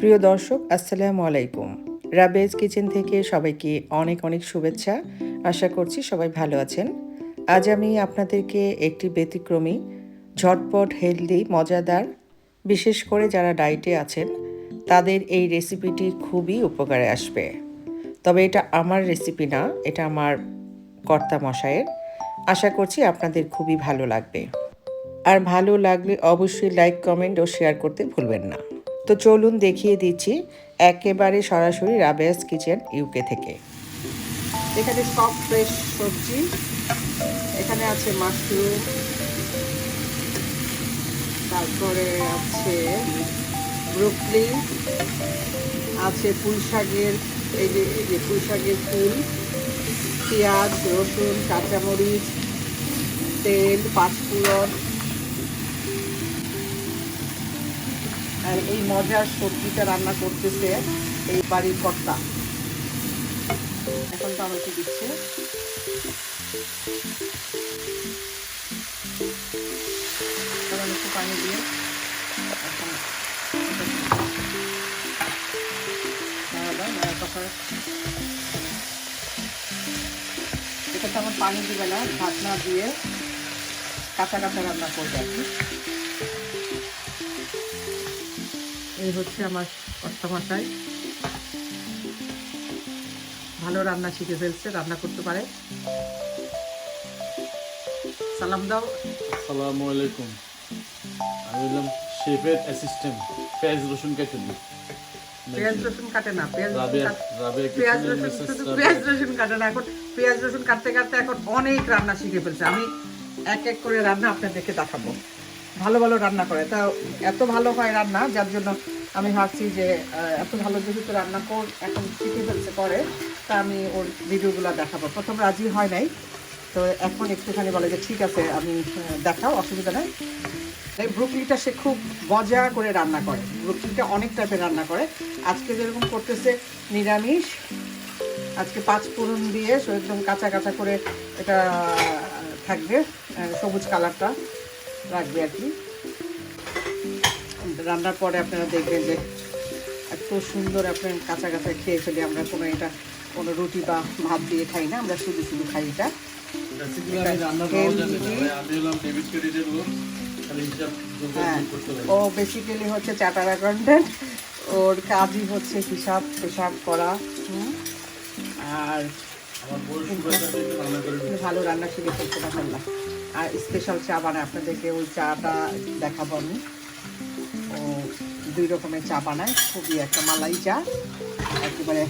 প্রিয় দর্শক, আসসালামু আলাইকুম। রাবেয়াস কিচেন থেকে সবাইকে অনেক অনেক শুভেচ্ছা। আশা করছি সবাই ভালো আছেন। আজ আমি আপনাদেরকে একটি ব্যতিক্রমী, ঝটপট, হেলদি, মজাদার, বিশেষ করে যারা ডায়েটে আছেন তাদের এই রেসিপিটি খুবই উপকারে আসবে। তবে এটা আমার রেসিপি না, এটা আমার কর্তা মশায়ের। আশা করছি আপনাদের খুবই ভালো লাগবে। আর ভালো লাগলে অবশ্যই লাইক, কমেন্ট ও শেয়ার করতে ভুলবেন না। তো চলুন দেখিয়ে দিচ্ছি একেবারে সরাসরি রাবেয়াস কিচেন ইউকে থেকে। এখানে সব ফ্রেশ সবজি, এখানে আছে মাশরুম, তারপরে আছে ব্রোকলি, আছে পুঁই শাকের, এই যে পুঁই শাকের ফুল, পেঁয়াজ, রসুন, কাঁচামরিচ, তেল, পাঁচফোড়ন, আর এই মজার সবজিটা রান্না করতেছে এই বাড়ির কর্তা। এখন টমেটো দিচ্ছে, একটু পানি দিয়ে এটাতে আমার পানি দিবে না, ঢাকনা দিয়ে কাঁচা কাঁচা রান্না করবে আর কি। এই হচ্ছে আমার কর্তা মশাই, ভালো রান্না শিখে ফেলছে, রান্না করতে পারে। সালাম দাও। আসসালামু আলাইকুম। আমি হলাম শেফের অ্যাসিস্ট্যান্ট। পেঁয়াজ রসুন কেটে দিই। পেঁয়াজ রসুন কাটে না, পেঁয়াজ রসুন কাটে না। এখন পেঁয়াজ রসুন কাটতে কাটতে এখন অনেক রান্না শিখে ফেলছে। আমি এক এক করে রান্না আপনাদেরকে দেখাবো। ভালো ভালো রান্না করে, তা এত ভালো হয় রান্না, যার জন্য আমি ভাবছি যে এত ভালো যেহেতু রান্না এখন শিখে ফেলছে করে, তা আমি ওর ভিডিওগুলো দেখাবো। প্রথম রাজি হয় নাই, তো এখন একটুখানি বলে যে ঠিক আছে আমি দেখাও, অসুবিধা নেই। এই ব্রোকলিটা সে খুব মজা করে রান্না করে, ব্রোকলিটা অনেক টাইপের রান্না করে। আজকে যেরকম করতেছে নিরামিষ, আজকে পাঁচফোড়ন দিয়ে একদম কাঁচা কাঁচা করে এটা থাকবে, সবুজ কালারটা রাখবে আর কি। রান্নার পরে আপনারা দেখবেন যে এত সুন্দর আপনার কাঁচা কাঁচা খেয়ে ফেলি আমরা। কোনো রুটি বা ভাত দিয়ে খাই না, আমরা শুধু শুধু খাই এটা। ও বেসিক্যালি হচ্ছে চার্টার্ড অ্যাকাউন্ট্যান্ট, ওর কাজই হচ্ছে হিসাব পেশাব করা। আর ভালো রান্না শিখে ফেলতে পারলাম। আর স্পেশাল চা বানায়, আপনাদেরকে ওই চাটা দেখাবো আমি। ও 2 রকমের চা বানায়, খুবই একটা মালাই চা, একেবারে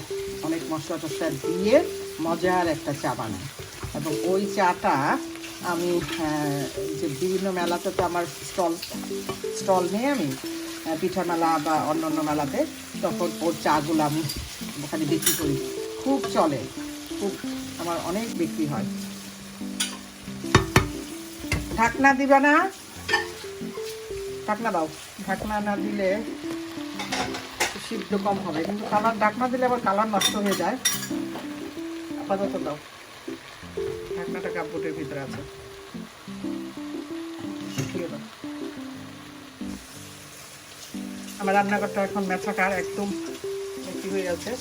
অনেক মশলা টশলা দিয়ে মজার একটা চা বানায়। এবং ওই চাটা আমি যে বিভিন্ন মেলাতে তো আমার স্টল নিয়ে আমি পিঠা মেলা বা অন্য মেলাতে, তখন ওর চাগুলো আমি ওখানে বিক্রি করি, খুব চলে, খুব আমার অনেক বিক্রি হয়। ঢাকনা দিবা না, ঢাকনা দাও। ঢাকনা না দিলে সিদ্ধ কম হবে, কিন্তু কালার ঢাকনা দিলে আবার কালার নষ্ট হয়ে যায়। আপাতত দাও, ঢাকনাটা কাপড়ের ভিতরে আছে, শুকিয়ে দাও। আমার রান্নাঘরটা এখন মেছাকার, একদম ভর্তি হয়ে আছে।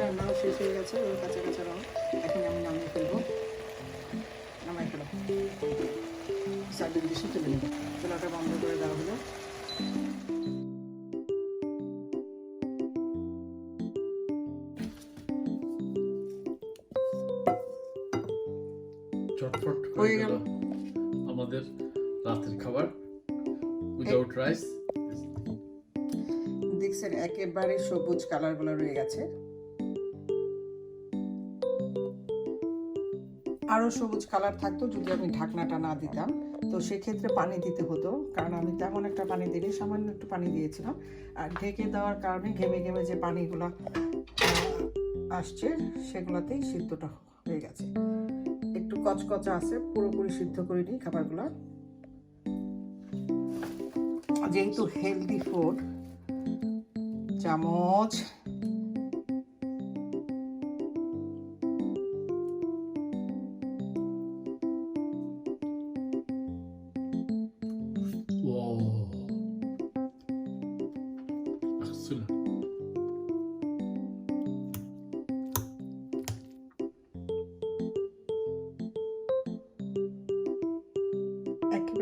রান্নাও শেষ হয়ে গেছে, ওই কাঁচা কাঁচা রং। এখন আমি নামিয়ে ফেলবো, নামাই ফেলো, সার্ভিং ডিশে তুলে নেব। চুলাটা বন্ধ করে দেওয়া হলো। চটপট হয়ে গেল আমাদের রাতের খাবার উইদাউট রাইস। দেখছেন একেবারে সবুজ কালারগুলো রয়ে গেছে। আরও সবুজ কালার থাকতো যদি আমি ঢাকনাটা না দিতাম, তো সেক্ষেত্রে পানি দিতে হতো, কারণ আমি তেমন একটা পানি দিইনি, সামান্য একটু পানি দিয়েছিলাম। আর ঢেকে দেওয়ার কারণে ঘেমে ঘেমে যে পানিগুলো আসছে সেগুলোতেই সিদ্ধটা হয়ে গেছে। একটু কচকচা আছে, পুরোপুরি সিদ্ধ করিনি খাবারগুলো। যেহেতু হেলদি ফুড, চামচ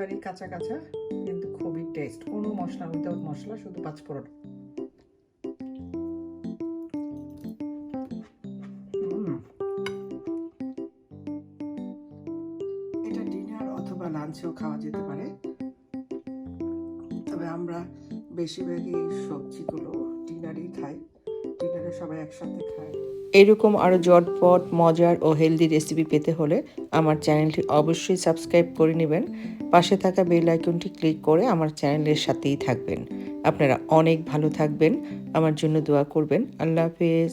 একেবারেই কাঁচা কাঁচা, কিন্তু খুবই টেস্ট। কোনো মশলা, উইদাউট মশলা, শুধু পাঁচফোড়ন। এটা ডিনার অথবা লাঞ্চেও খাওয়া যেতে পারে, তবে আমরা বেশিরভাগই সবজিগুলো ডিনারেই খাই। ডিনারে সবাই একসাথে খায়। এরকম আরও ঝটপট, মজার ও হেলদি রেসিপি পেতে হলে আমার চ্যানেলটি অবশ্যই সাবস্ক্রাইব করে নেবেন। পাশে থাকা বেল আইকনটি ক্লিক করে আমার চ্যানেলের সাথেই থাকবেন। আপনারা অনেক ভালো থাকবেন, আমার জন্য দোয়া করবেন। আল্লাহ হাফেজ।